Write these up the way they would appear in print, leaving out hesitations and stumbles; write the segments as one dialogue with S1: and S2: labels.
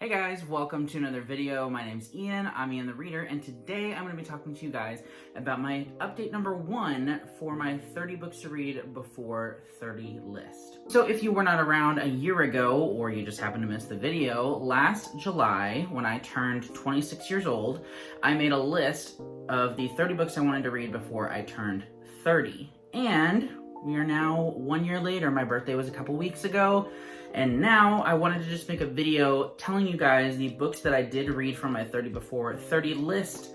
S1: Hey guys, welcome to another video. My name's Ian, I'm Ian the Reader, and today I'm going to be talking to you guys about my update number 1 for my 30 books to read before 30 list. So if you were not around a year ago, or you just happened to miss the video, last July, when I turned 26 years old, I made a list of the 30 books I wanted to read before I turned 30. And we are now 1 year later. My birthday was a couple weeks ago. And now I wanted to just make a video telling you guys the books that I did read from my 30 before 30 list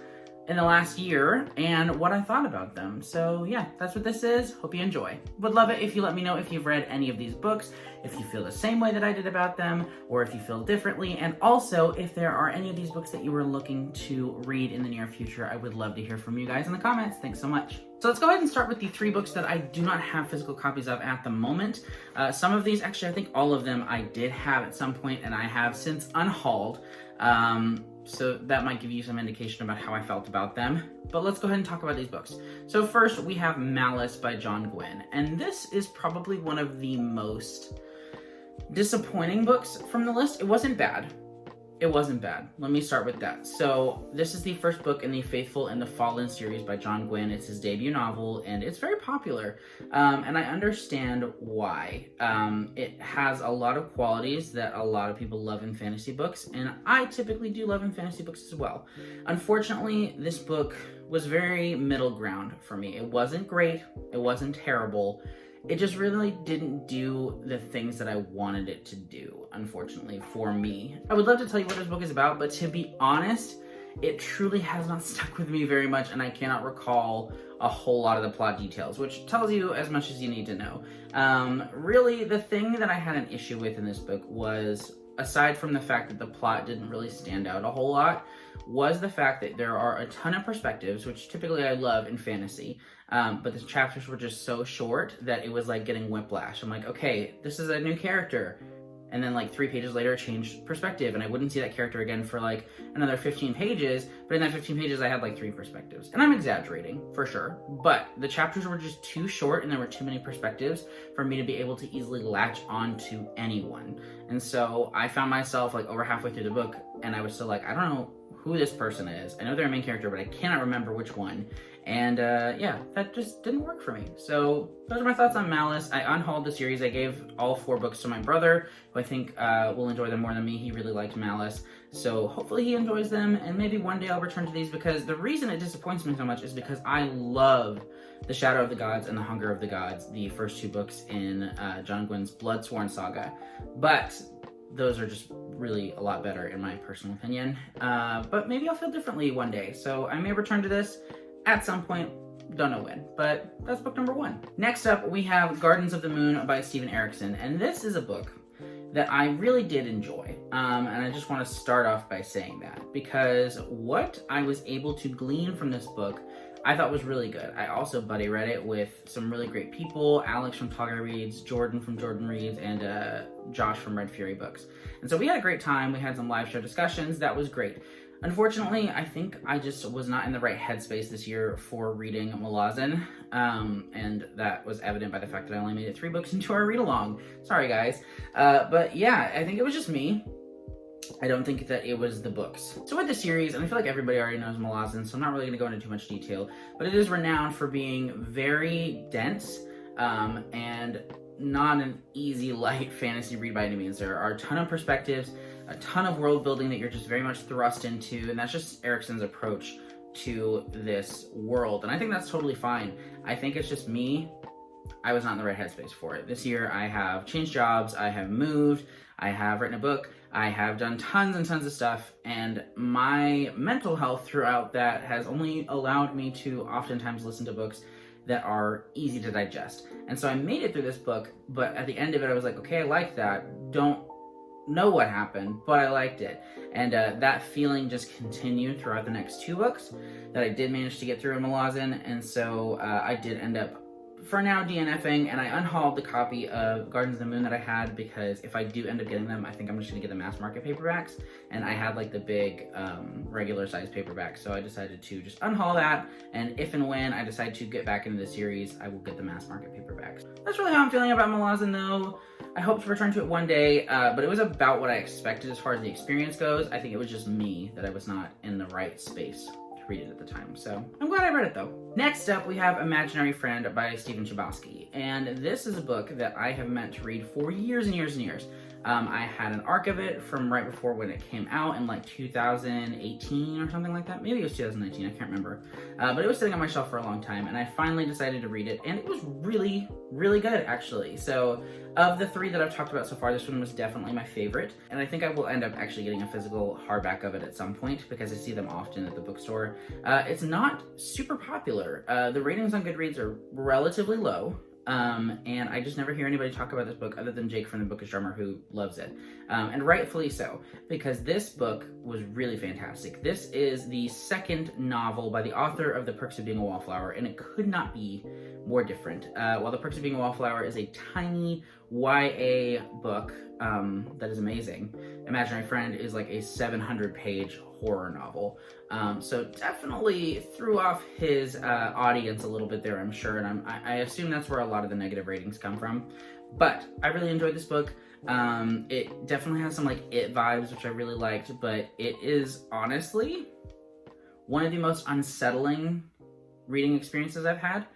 S1: in the last year and what I thought about them. So yeah, that's what this is. Hope you enjoy. Would love it if you let me know if you've read any of these books, if you feel the same way that I did about them, or if you feel differently. And also, if there are any of these books that you were looking to read in the near future, I would love to hear from you guys in the comments. Thanks so much. So let's go ahead and start with the 3 books that I do not have physical copies of at the moment. Some of these, actually, I think all of them I did have at some point, and I have since unhauled. So that might give you some indication about how I felt about them. But let's go ahead and talk about these books. So first, we have Malice by John Gwynne. And this is probably one of the most disappointing books from the list. It wasn't bad. It wasn't bad. Let me start with that. So this is the first book in the Faithful and the Fallen series by John Gwynne. It's his debut novel, and it's very popular. And I understand why. It has a lot of qualities that a lot of people love in fantasy books, and I typically do love in fantasy books as well. Unfortunately, this book was very middle ground for me. It wasn't great. It wasn't terrible. It just really didn't do the things that I wanted it to do, unfortunately, for me. I would love to tell you what this book is about, but to be honest, it truly has not stuck with me very much, and I cannot recall a whole lot of the plot details, which tells you as much as you need to know. Really, the thing that I had an issue with in this book was, aside from the fact that the plot didn't really stand out a whole lot, was the fact that there are a ton of perspectives, which typically I love in fantasy, but the chapters were just so short that it was like getting whiplash. I'm like, okay, this is a new character. And then like 3 pages later, it changed perspective, and I wouldn't see that character again for like another 15 pages, but in that 15 pages, I had like 3 perspectives. And I'm exaggerating, for sure, but the chapters were just too short and there were too many perspectives for me to be able to easily latch on to anyone. And so I found myself like over halfway through the book, and I was still like, I don't know who this person is. I know they're a main character, but I cannot remember which one. And yeah, that just didn't work for me. So those are my thoughts on Malice. I unhauled the series. I gave all 4 books to my brother, who I think will enjoy them more than me. He really liked Malice. So hopefully he enjoys them, and maybe one day I'll return to these, because the reason it disappoints me so much is because I love The Shadow of the Gods and The Hunger of the Gods, the first 2 books in John Gwynne's Bloodsworn saga. But those are just really a lot better in my personal opinion. But maybe I'll feel differently one day. So I may return to this at some point, don't know when, but that's book number 1. Next up, we have Gardens of the Moon by Stephen Erickson, and this is a book that I really did enjoy, and I just want to start off by saying that, because what I was able to glean from this book I thought was really good. I also buddy read it with some really great people, Alex from Togger Reads, Jordan from Jordan Reads, and Josh from Red Fury Books. And so we had a great time. We had some live show discussions. That was great. Unfortunately, I think I just was not in the right headspace this year for reading Malazan, and that was evident by the fact that I only made it 3 books into our read-along. Sorry, guys. But yeah, I think it was just me. I don't think that it was the books. So with the series, and I feel like everybody already knows Malazan, so I'm not really going to go into too much detail, but it is renowned for being very dense, and not an easy, light fantasy read by any means. There are a ton of perspectives, a ton of world building that you're just very much thrust into, and that's just Erickson's approach to this world, and I think that's totally fine. I think it's just me. I was not in the right headspace for it. This year I have changed jobs, I have moved, I have written a book, I have done tons and tons of stuff, and my mental health throughout that has only allowed me to oftentimes listen to books that are easy to digest. And so I made it through this book, but at the end of it I was like, okay, I like that. Don't know what happened, but I liked it. And that feeling just continued throughout the next 2 books that I did manage to get through in Malazan, and so I did end up, for now, DNFing, and I unhauled the copy of Gardens of the Moon that I had, because if I do end up getting them, I think I'm just gonna get the mass market paperbacks, and I had like the big regular size paperback, so I decided to just unhaul that, and if and when I decide to get back into the series, I will get the mass market paperbacks. That's really how I'm feeling about Malazan though. I hope to return to it one day, but it was about what I expected as far as the experience goes. I think it was just me that I was not in the right space to read it at the time. So I'm glad I read it though. Next up, we have Imaginary Friend by Stephen Chbosky. And this is a book that I have meant to read for years and years and years. I had an arc of it from right before when it came out in like 2018 or something like that. Maybe it was 2019, I can't remember. But it was sitting on my shelf for a long time, and I finally decided to read it, and it was really, really good, actually. So of the three that I've talked about so far, this one was definitely my favorite, and I think I will end up actually getting a physical hardback of it at some point because I see them often at the bookstore. It's not super popular. The ratings on Goodreads are relatively low. And I just never hear anybody talk about this book other than Jake from the Bookish Drummer, who loves it. And rightfully so, because this book was really fantastic. This is the second novel by the author of The Perks of Being a Wallflower, and it could not be more different. While The Perks of Being a Wallflower is a tiny YA book that is amazing, Imaginary Friend is like a 700-page horror novel. So definitely threw off his audience a little bit there, I'm sure, and I assume that's where a lot of the negative ratings come from. But I really enjoyed this book. It definitely has some like It vibes, which I really liked, but it is honestly one of the most unsettling reading experiences I've had.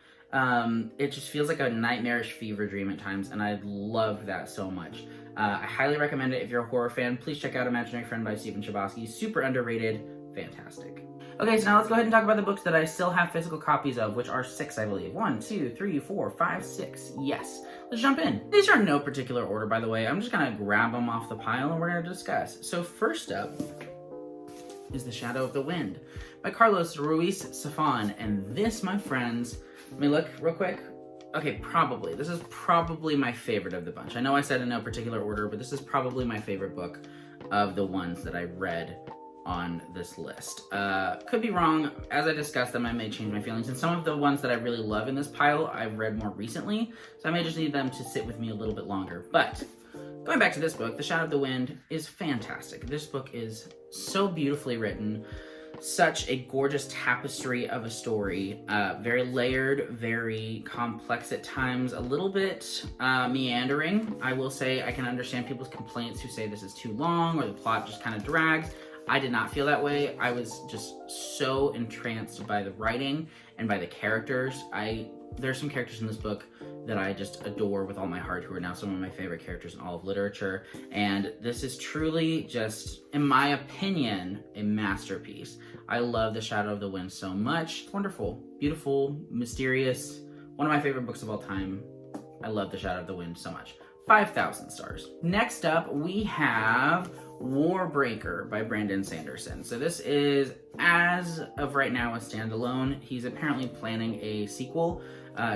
S1: It just feels like a nightmarish fever dream at times, and I love that so much. I highly recommend it if you're a horror fan. Please check out Imaginary Friend by Stephen Chbosky. Super underrated, fantastic. Okay, so now let's go ahead and talk about the books that I still have physical copies of, which are 6, I believe. 1, 2, 3, 4, 5, 6. Yes. Let's jump in. These are in no particular order, by the way. I'm just gonna grab them off the pile and we're gonna discuss. So first up is The Shadow of the Wind by Carlos Ruiz Zafón, and this, my friends, let me look real quick. Okay, probably. This is probably my favorite of the bunch. I know I said in no particular order, but this is probably my favorite book of the ones that I read on this list. Could be wrong. As I discussed them, I may change my feelings. And some of the ones that I really love in this pile, I've read more recently, so I may just need them to sit with me a little bit longer. But going back to this book, The Shadow of the Wind is fantastic. This book is so beautifully written. Such a gorgeous tapestry of a story, very layered, very complex at times, a little bit meandering. I will say I can understand people's complaints who say this is too long or the plot just kind of drags. I did not feel that way. I was just so entranced by the writing and by the characters. There's some characters in this book that I just adore with all my heart, who are now some of my favorite characters in all of literature. And this is truly just, in my opinion, a masterpiece. I love The Shadow of the Wind so much. Wonderful, beautiful, mysterious, one of my favorite books of all time. I love The Shadow of the Wind so much. 5,000 stars. Next up, we have Warbreaker by Brandon Sanderson. So this is, as of right now, a standalone. He's apparently planning a sequel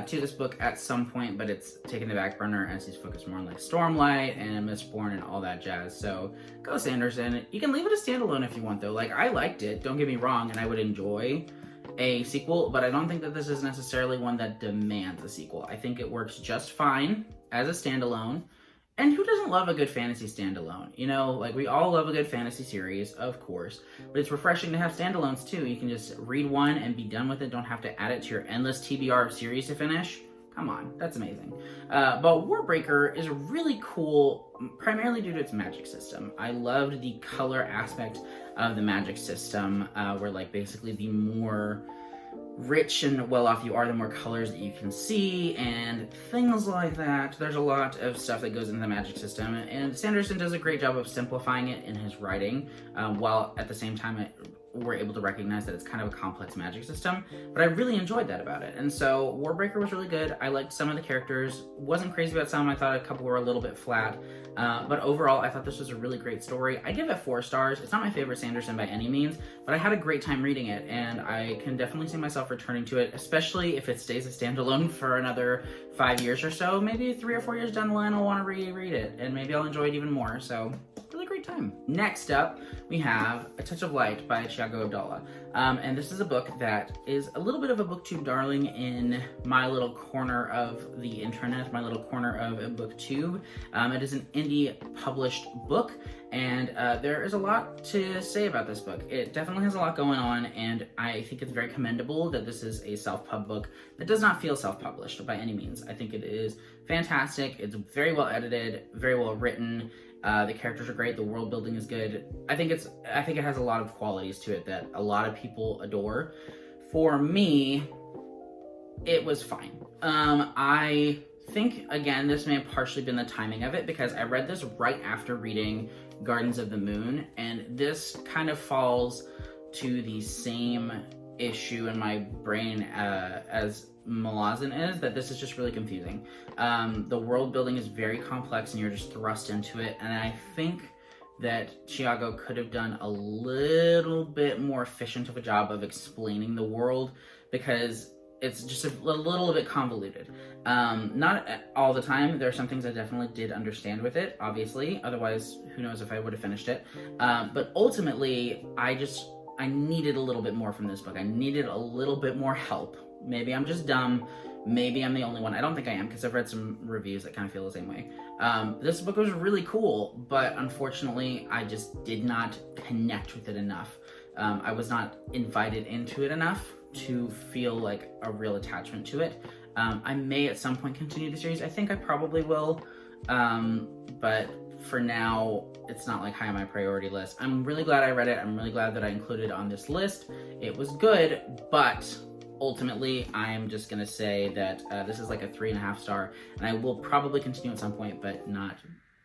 S1: to this book at some point, but it's taken the back burner as he's focused more on like Stormlight and Mistborn and all that jazz. So go Sanderson. You can leave it a standalone if you want though. Like, I liked it, don't get me wrong, and I would enjoy a sequel, but I don't think that this is necessarily one that demands a sequel. I think it works just fine as a standalone. And who doesn't love a good fantasy standalone? You know, like, we all love a good fantasy series, of course, but it's refreshing to have standalones too. You can just read one and be done with it. Don't have to add it to your endless TBR of series to finish. Come on, that's amazing. But Warbreaker is really cool, primarily due to its magic system. I loved the color aspect of the magic system, where like basically the more rich and well-off you are, the more colors that you can see and things like that. There's a lot of stuff that goes into the magic system, and Sanderson does a great job of simplifying it in his writing, while at the same time we're able to recognize that it's kind of a complex magic system. But I really enjoyed that about it, and so Warbreaker was really good. I liked some of the characters, wasn't crazy about some. I thought a couple were a little bit flat, but overall I thought this was a really great story. I give it 4 stars. It's not my favorite Sanderson by any means, but I had a great time reading it, and I can definitely see myself returning to it, especially if it stays a standalone for another 5 years or so. Maybe 3 or 4 years down the line I'll want to reread it, and maybe I'll enjoy it even more. So really great time. Next up, we have A Touch of Light by Thiago Abdallah. And this is a book that is a little bit of a booktube darling in my little corner of the internet, my little corner of booktube. It is an indie published book, and there is a lot to say about this book. It definitely has a lot going on, and I think it's very commendable that this is a self-pub book that does not feel self-published by any means. I think it is fantastic. It's very well edited, very well written. The characters are great. The world building is good. I think it has a lot of qualities to it that a lot of people adore. For me, it was fine. I think, again, this may have partially been the timing of it, because I read this right after reading Gardens of the Moon, and this kind of falls to the same issue in my brain as Malazan is, that this is just really confusing. The world building is very complex and you're just thrust into it, and I think that Thiago could have done a little bit more efficient of a job of explaining the world, because it's just a little bit convoluted. Not all the time. There are some things I definitely did understand with it, obviously. Otherwise, who knows if I would have finished it. But ultimately, I needed a little bit more from this book. I needed a little bit more help. Maybe I'm just dumb. Maybe I'm the only one. I don't think I am, because I've read some reviews that kind of feel the same way. This book was really cool, but unfortunately, I just did not connect with it enough. I was not invited into it enough to feel like a real attachment to it. I may at some point continue the series. I think I probably will, but for now, it's not like high on my priority list. I'm really glad I read it. I'm really glad that I included it on this list. It was good, but ultimately, I'm just gonna say that this is like a 3.5 star, and I will probably continue at some point, but not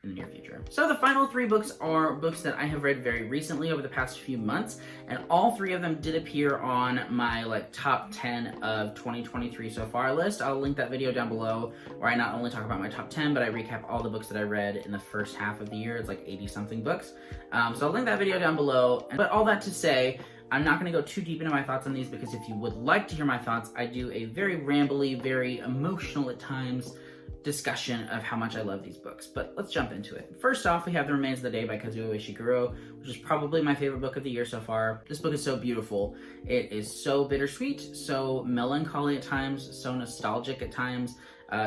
S1: in the near future. So the final 3 books are books that I have read very recently over the past few months, and all 3 of them did appear on my top 10 of 2023 so far list. I'll link that video down below, where I not only talk about my top 10, but I recap all the books that I read in the first half of the year. It's like 80 something books. So I'll link that video down below. But all that to say, I'm not going to go too deep into my thoughts on these, because if you would like to hear my thoughts, I do a very rambly, very emotional at times discussion of how much I love these books. But let's jump into it. First off, we have The Remains of the Day by Kazuo Ishiguro, which is probably my favorite book of the year so far. This book is so beautiful. It is so bittersweet, so melancholy at times, so nostalgic at times.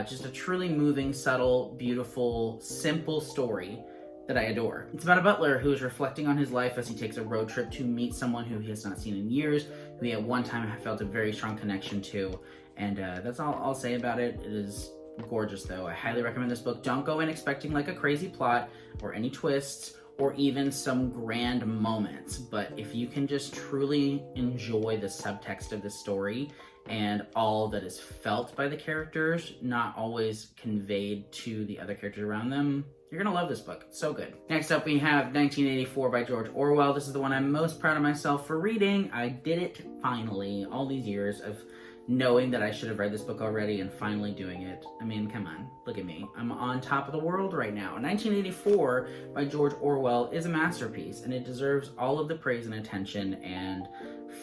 S1: Just a truly moving, subtle, beautiful, simple story that I adore. It's about a butler who is reflecting on his life as he takes a road trip to meet someone who he has not seen in years, who he at one time felt a very strong connection to. And that's all I'll say about it. It is gorgeous, though. I highly recommend this book. Don't go in expecting like a crazy plot or any twists or even some grand moments, but if you can just truly enjoy the subtext of the story and all that is felt by the characters, not always conveyed to the other characters around them, you're gonna love this book. It's so good. Next up, we have 1984 by George Orwell. This is the one I'm most proud of myself for reading. I did it finally. All these years of knowing that I should have read this book already and finally doing it. I mean, come on, look at me. I'm on top of the world right now. 1984 by George Orwell is a masterpiece, and it deserves all of the praise and attention and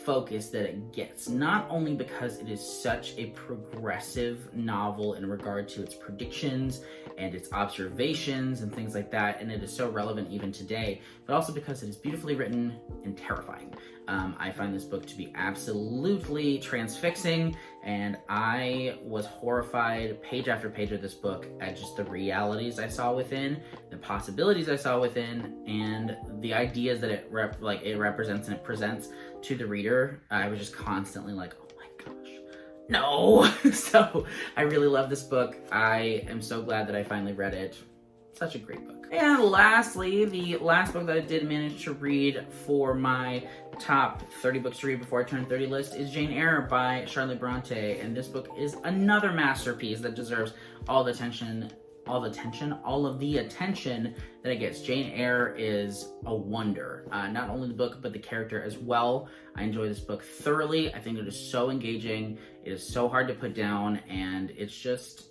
S1: focus that it gets, not only because it is such a progressive novel in regard to its predictions and its observations and things like that, and it is so relevant even today, but also because it is beautifully written and terrifying. I find this book to be absolutely transfixing, and I was horrified page after page of this book at just the realities I saw within, the possibilities I saw within, and the ideas that it represents and it presents to the reader. I was just constantly like, oh my gosh, no. So I really love this book. I am so glad that I finally read it. Such a great book. And lastly, the last book that I did manage to read for my top 30 books to read before I turn 30 list is Jane Eyre by Charlotte Bronte. And this book is another masterpiece that deserves all the attention that it gets. Jane Eyre is a wonder. Not only the book, but the character as well. I enjoy this book thoroughly. I think it is so engaging. It is so hard to put down, and it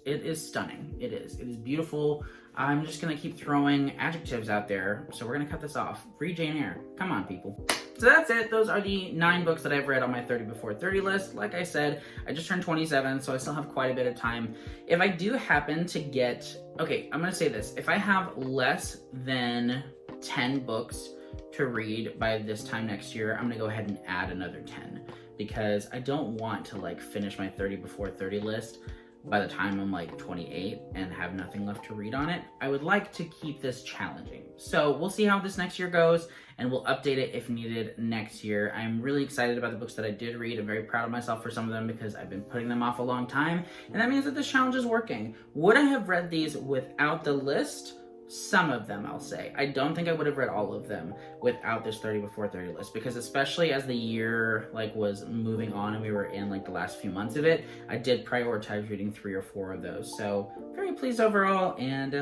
S1: is stunning. It is beautiful. I'm just gonna keep throwing adjectives out there, so we're gonna cut this off. Read Jane Eyre. Come on, people. So that's it. Those are the 9 books that I've read on my 30 before 30 list. Like I said, I just turned 27, so I still have quite a bit of time. If I do happen to get, okay, I'm gonna say this. If I have less than 10 books to read by this time next year, I'm gonna go ahead and add another 10 because I don't want to like finish my 30 before 30 list by the time I'm like 28 and have nothing left to read on it. I would like to keep this challenging. So we'll see how this next year goes and we'll update it if needed next year. I'm really excited about the books that I did read. I'm very proud of myself for some of them because I've been putting them off a long time, and that means that this challenge is working. Would I have read these without the list? Some of them, I'll say. I don't think I would have read all of them without this 30 before 30 list, because especially as the year like was moving on and we were in like the last few months of it, I did prioritize reading 3 or 4 of those. So very pleased overall, and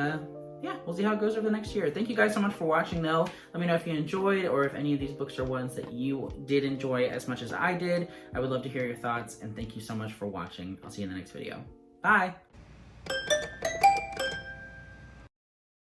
S1: yeah, we'll see how it goes over the next year. Thank you guys so much for watching though. Let me know if you enjoyed or if any of these books are ones that you did enjoy as much as I did. I would love to hear your thoughts, and thank you so much for watching. I'll see you in the next video. Bye!